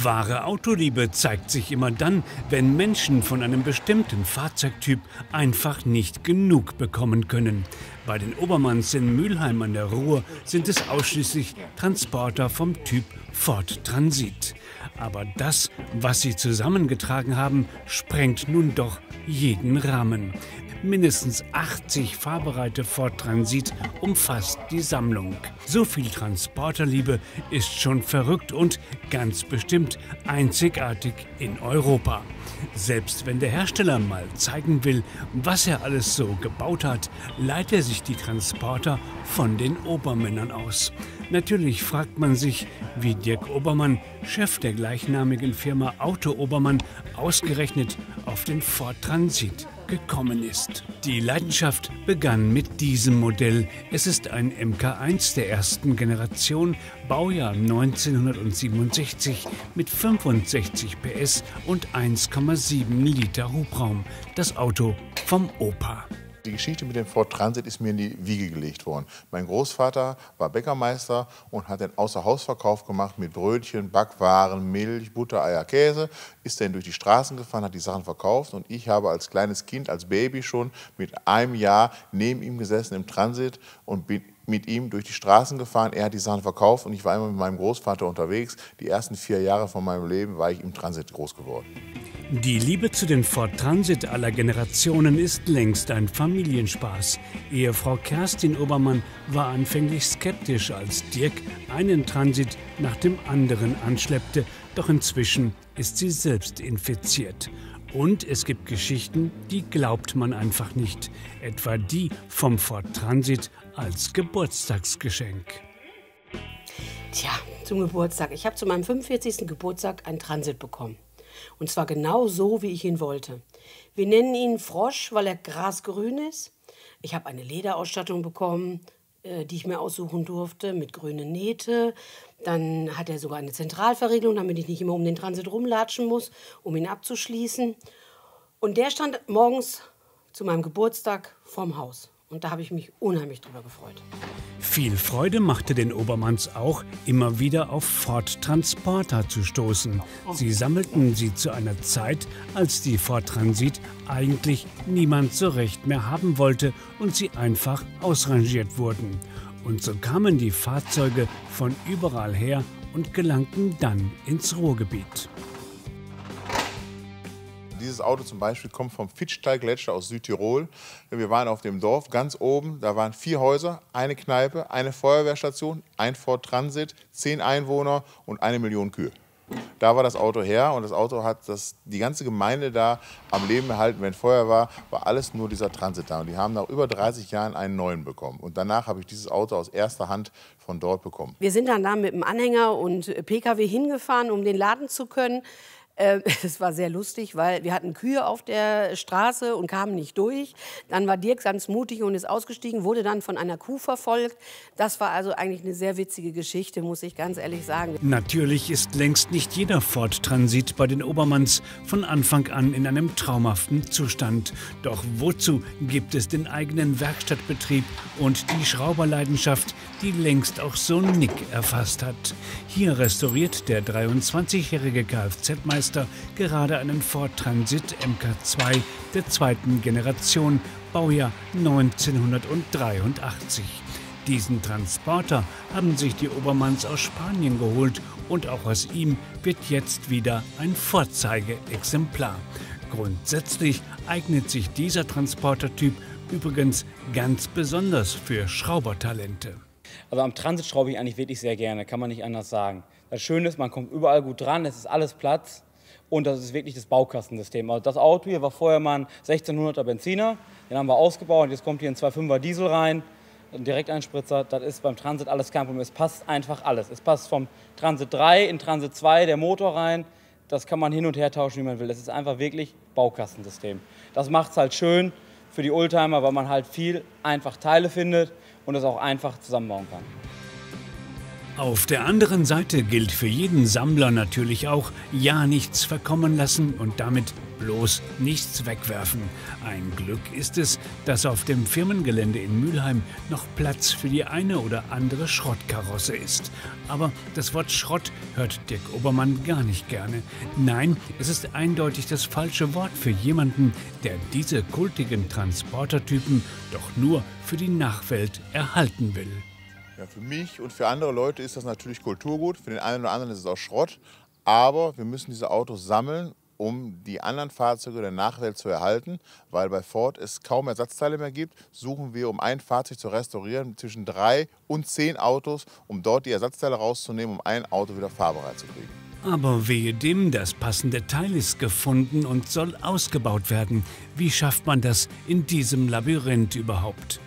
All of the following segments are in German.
Wahre Autoliebe zeigt sich immer dann, wenn Menschen von einem bestimmten Fahrzeugtyp einfach nicht genug bekommen können. Bei den Obermanns in Mülheim an der Ruhr sind es ausschließlich Transporter vom Typ Ford Transit. Aber das, was sie zusammengetragen haben, sprengt nun doch jeden Rahmen. Mindestens 80 fahrbereite Ford Transit umfasst die Sammlung. So viel Transporterliebe ist schon verrückt und ganz bestimmt einzigartig in Europa. Selbst wenn der Hersteller mal zeigen will, was er alles so gebaut hat, leiht er sich die Transporter von den Obermännern aus. Natürlich fragt man sich, wie Dirk Obermann, Chef der gleichnamigen Firma Auto Obermann, ausgerechnet auf den Ford Transit gekommen ist. Die Leidenschaft begann mit diesem Modell. Es ist ein MK1 der ersten Generation, Baujahr 1967 mit 65 PS und 1,7 Liter Hubraum. Das Auto vom Opa. Die Geschichte mit dem Ford Transit ist mir in die Wiege gelegt worden. Mein Großvater war Bäckermeister und hat den Außerhausverkauf gemacht mit Brötchen, Backwaren, Milch, Butter, Eier, Käse. Ist dann durch die Straßen gefahren, hat die Sachen verkauft und ich habe als kleines Kind, als Baby schon mit einem Jahr neben ihm gesessen im Transit und bin mit ihm durch die Straßen gefahren. Er hat die Sachen verkauft und ich war immer mit meinem Großvater unterwegs. Die ersten 4 Jahre von meinem Leben war ich im Transit groß geworden. Die Liebe zu den Ford Transit aller Generationen ist längst ein Familienspaß. Ehefrau Kerstin Obermann war anfänglich skeptisch, als Dirk einen Transit nach dem anderen anschleppte. Doch inzwischen ist sie selbst infiziert. Und es gibt Geschichten, die glaubt man einfach nicht. Etwa die vom Ford Transit als Geburtstagsgeschenk. Tja, zum Geburtstag. Ich habe zu meinem 45. Geburtstag einen Transit bekommen. Und zwar genau so, wie ich ihn wollte. Wir nennen ihn Frosch, weil er grasgrün ist. Ich habe eine Lederausstattung bekommen, die ich mir aussuchen durfte, mit grünen Nähte. Dann hat er sogar eine Zentralverriegelung, damit ich nicht immer um den Transit rumlatschen muss, um ihn abzuschließen. Und der stand morgens zu meinem Geburtstag vorm Haus. Und da habe ich mich unheimlich drüber gefreut. Viel Freude machte den Obermanns auch, immer wieder auf Ford Transporter zu stoßen. Sie sammelten sie zu einer Zeit, als die Ford Transit eigentlich niemand so recht mehr haben wollte und sie einfach ausrangiert wurden. Und so kamen die Fahrzeuge von überall her und gelangten dann ins Ruhrgebiet. Dieses Auto zum Beispiel kommt vom Fitzstall-Gletscher aus Südtirol. Wir waren auf dem Dorf ganz oben, da waren 4 Häuser, eine Kneipe, eine Feuerwehrstation, ein Ford Transit, 10 Einwohner und 1 Million Kühe. Da war das Auto her und das Auto hat die ganze Gemeinde da am Leben erhalten. Wenn Feuer war alles nur dieser Transit da. Und die haben nach über 30 Jahren einen neuen bekommen. Und danach habe ich dieses Auto aus erster Hand von dort bekommen. Wir sind dann da mit dem Anhänger und PKW hingefahren, um den laden zu können. Es war sehr lustig, weil wir hatten Kühe auf der Straße und kamen nicht durch. Dann war Dirk ganz mutig und ist ausgestiegen, wurde dann von einer Kuh verfolgt. Das war also eigentlich eine sehr witzige Geschichte, muss ich ganz ehrlich sagen. Natürlich ist längst nicht jeder Ford Transit bei den Obermanns von Anfang an in einem traumhaften Zustand. Doch wozu gibt es den eigenen Werkstattbetrieb und die Schrauberleidenschaft, die längst auch so Nick erfasst hat? Hier restauriert der 23-jährige Kfz-Meister gerade einen Ford Transit MK2 der 2. Generation, Baujahr 1983. Diesen Transporter haben sich die Obermanns aus Spanien geholt und auch aus ihm wird jetzt wieder ein Vorzeigeexemplar. Grundsätzlich eignet sich dieser Transportertyp übrigens ganz besonders für Schraubertalente. Also am Transit schraube ich eigentlich wirklich sehr gerne, kann man nicht anders sagen. Das Schöne ist, man kommt überall gut dran, es ist alles Platz und das ist wirklich das Baukastensystem. Also das Auto hier war vorher mal ein 1600er Benziner, den haben wir ausgebaut und jetzt kommt hier ein 2,5er Diesel rein, ein Direkteinspritzer. Das ist beim Transit alles kein Problem, es passt einfach alles. Es passt vom Transit 3 in Transit 2 der Motor rein, das kann man hin und her tauschen, wie man will. Das ist einfach wirklich Baukastensystem. Das macht es halt schön für die Oldtimer, weil man halt viel einfach Teile findet und es auch einfach zusammenbauen kann. Auf der anderen Seite gilt für jeden Sammler natürlich auch, ja nichts verkommen lassen und damit bloß nichts wegwerfen. Ein Glück ist es, dass auf dem Firmengelände in Mülheim noch Platz für die eine oder andere Schrottkarosse ist. Aber das Wort Schrott hört Dirk Obermann gar nicht gerne. Nein, es ist eindeutig das falsche Wort für jemanden, der diese kultigen Transportertypen doch nur für die Nachwelt erhalten will. Ja, für mich und für andere Leute ist das natürlich Kulturgut. Für den einen oder anderen ist es auch Schrott. Aber wir müssen diese Autos sammeln, um die anderen Fahrzeuge der Nachwelt zu erhalten. Weil bei Ford es kaum Ersatzteile mehr gibt, suchen wir, um ein Fahrzeug zu restaurieren, zwischen 3 und 10 Autos, um dort die Ersatzteile rauszunehmen, um ein Auto wieder fahrbereit zu kriegen. Aber wehe dem, das passende Teil ist gefunden und soll ausgebaut werden. Wie schafft man das in diesem Labyrinth überhaupt?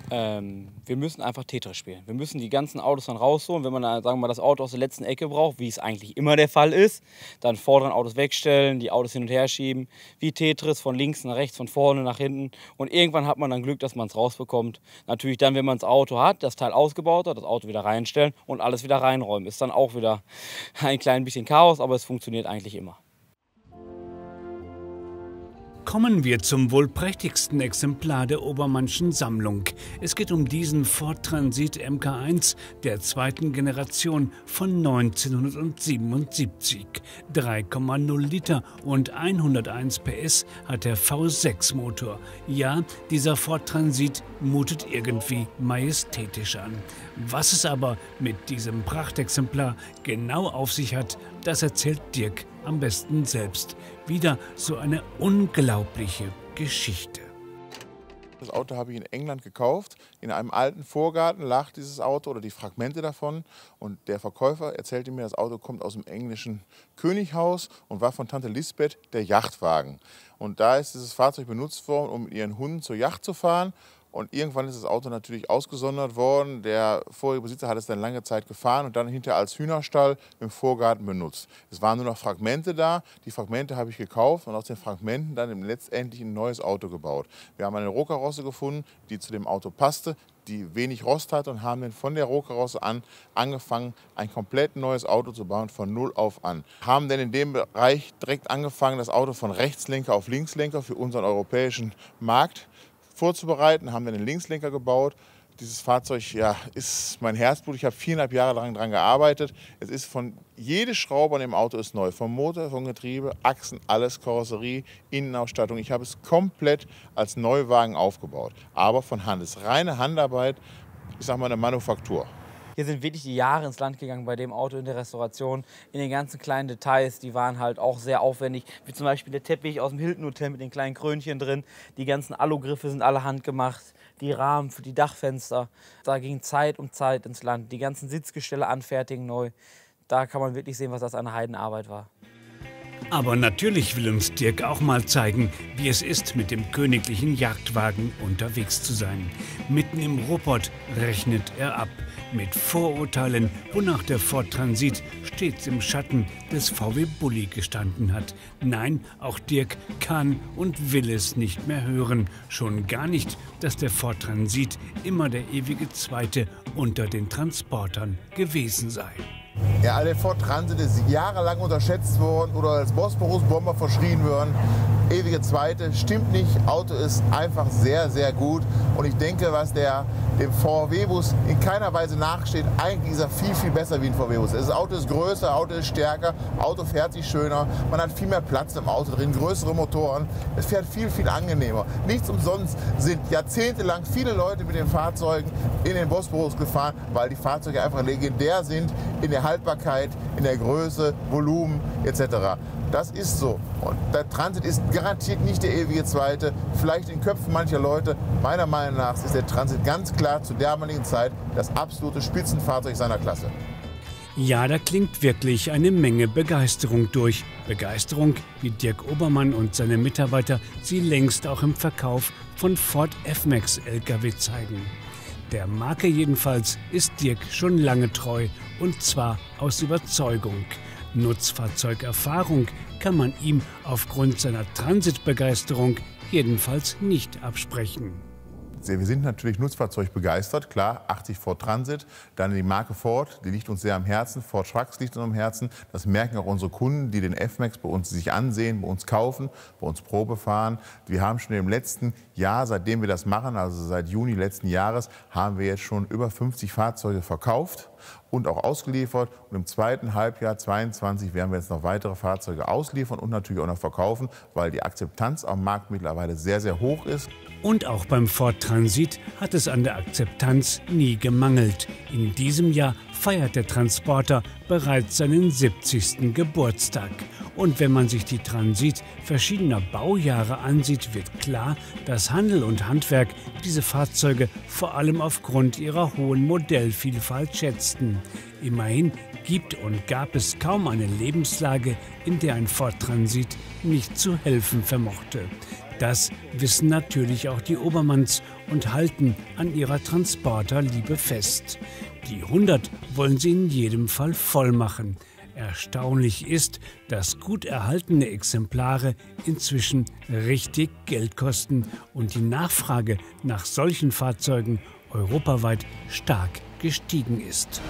Wir müssen einfach Tetris spielen. Wir müssen die ganzen Autos dann rausholen. Wenn man dann, sagen wir mal, das Auto aus der letzten Ecke braucht, wie es eigentlich immer der Fall ist, dann vorderen Autos wegstellen, die Autos hin und her schieben, wie Tetris von links nach rechts, von vorne nach hinten. Und irgendwann hat man dann Glück, dass man es rausbekommt. Natürlich dann, wenn man das Auto hat, das Teil ausgebaut hat, das Auto wieder reinstellen und alles wieder reinräumen. Ist dann auch wieder ein klein bisschen Chaos, aber es funktioniert eigentlich immer. Kommen wir zum wohl prächtigsten Exemplar der Obermannschen Sammlung. Es geht um diesen Ford Transit MK1 der zweiten Generation von 1977. 3,0 Liter und 101 PS hat der V6-Motor. Ja, dieser Ford Transit mutet irgendwie majestätisch an. Was es aber mit diesem Prachtexemplar genau auf sich hat, das erzählt Dirk am besten selbst. Wieder so eine unglaubliche Geschichte. Das Auto habe ich in England gekauft. In einem alten Vorgarten lag dieses Auto oder die Fragmente davon. Und der Verkäufer erzählte mir, das Auto kommt aus dem englischen Könighaus und war von Tante Lisbeth der Yachtwagen. Und da ist dieses Fahrzeug benutzt worden, um mit ihren Hunden zur Yacht zu fahren. Und irgendwann ist das Auto natürlich ausgesondert worden. Der vorherige Besitzer hat es dann lange Zeit gefahren und dann hinterher als Hühnerstall im Vorgarten benutzt. Es waren nur noch Fragmente da. Die Fragmente habe ich gekauft und aus den Fragmenten dann letztendlich ein neues Auto gebaut. Wir haben eine Rohkarosse gefunden, die zu dem Auto passte, die wenig Rost hatte und haben dann von der Rohkarosse an angefangen, ein komplett neues Auto zu bauen, von null auf an. Haben dann in dem Bereich direkt angefangen, das Auto von Rechtslenker auf Linkslenker für unseren europäischen Markt vorzubereiten, haben dann den Linkslenker gebaut. Dieses Fahrzeug ist mein Herzblut. Ich habe 4,5 Jahre lang daran gearbeitet. Es ist jede Schraube an dem Auto ist neu. Vom Motor, vom Getriebe, Achsen, alles, Karosserie, Innenausstattung. Ich habe es komplett als Neuwagen aufgebaut. Aber von Hand. Es ist reine Handarbeit, ich sage mal eine Manufaktur. Hier sind wirklich die Jahre ins Land gegangen bei dem Auto in der Restauration. In den ganzen kleinen Details, die waren halt auch sehr aufwendig. Wie zum Beispiel der Teppich aus dem Hilton Hotel mit den kleinen Krönchen drin. Die ganzen Alugriffe sind alle handgemacht. Die Rahmen für die Dachfenster. Da ging Zeit um Zeit ins Land. Die ganzen Sitzgestelle anfertigen neu. Da kann man wirklich sehen, was das eine Heidenarbeit war. Aber natürlich will uns Dirk auch mal zeigen, wie es ist, mit dem königlichen Jagdwagen unterwegs zu sein. Mitten im Ruhrpott rechnet er ab. Mit Vorurteilen, wonach der Ford Transit stets im Schatten des VW Bulli gestanden hat. Nein, auch Dirk kann und will es nicht mehr hören. Schon gar nicht, dass der Ford Transit immer der ewige Zweite unter den Transportern gewesen sei. Ja, der Ford Transit ist jahrelang unterschätzt worden oder als Bosporus-Bomber verschrien worden. Ewige Zweite, stimmt nicht. Auto ist einfach sehr, sehr gut. Und ich denke, was dem VW-Bus in keiner Weise nachsteht, eigentlich ist er viel, viel besser wie ein VW-Bus. Das Auto ist größer, Auto ist stärker, Auto fährt sich schöner. Man hat viel mehr Platz im Auto drin, größere Motoren. Es fährt viel, viel angenehmer. Nichts umsonst sind jahrzehntelang viele Leute mit den Fahrzeugen in den Bosporus gefahren, weil die Fahrzeuge einfach legendär sind in der Haltbarkeit, in der Größe, Volumen etc. Das ist so. Und der Transit ist garantiert nicht der ewige Zweite. Vielleicht in Köpfen mancher Leute. Meiner Meinung nach ist der Transit ganz klar zu der damaligen Zeit das absolute Spitzenfahrzeug seiner Klasse. Ja, da klingt wirklich eine Menge Begeisterung durch. Begeisterung, wie Dirk Obermann und seine Mitarbeiter sie längst auch im Verkauf von Ford F-Max LKW zeigen. Der Marke jedenfalls ist Dirk schon lange treu, und zwar aus Überzeugung. Nutzfahrzeugerfahrung kann man ihm aufgrund seiner Transitbegeisterung jedenfalls nicht absprechen. Wir sind natürlich Nutzfahrzeug begeistert, klar, 80 Ford Transit, dann die Marke Ford, die liegt uns sehr am Herzen, Ford Trucks liegt uns am Herzen. Das merken auch unsere Kunden, die den F-Max bei uns sich ansehen, bei uns kaufen, bei uns Probe fahren. Wir haben schon im letzten Jahr, seitdem wir das machen, also seit Juni letzten Jahres, haben wir jetzt schon über 50 Fahrzeuge verkauft und auch ausgeliefert. Und im zweiten Halbjahr 2022 werden wir jetzt noch weitere Fahrzeuge ausliefern und natürlich auch noch verkaufen, weil die Akzeptanz am Markt mittlerweile sehr, sehr hoch ist. Und auch beim Ford Transit hat es an der Akzeptanz nie gemangelt. In diesem Jahr feiert der Transporter bereits seinen 70. Geburtstag. Und wenn man sich die Transit verschiedener Baujahre ansieht, wird klar, dass Handel und Handwerk diese Fahrzeuge vor allem aufgrund ihrer hohen Modellvielfalt schätzten. Immerhin gibt und gab es kaum eine Lebenslage, in der ein Ford Transit nicht zu helfen vermochte. Das wissen natürlich auch die Obermanns und halten an ihrer Transporterliebe fest. Die 100 wollen sie in jedem Fall voll machen. Erstaunlich ist, dass gut erhaltene Exemplare inzwischen richtig Geld kosten und die Nachfrage nach solchen Fahrzeugen europaweit stark gestiegen ist.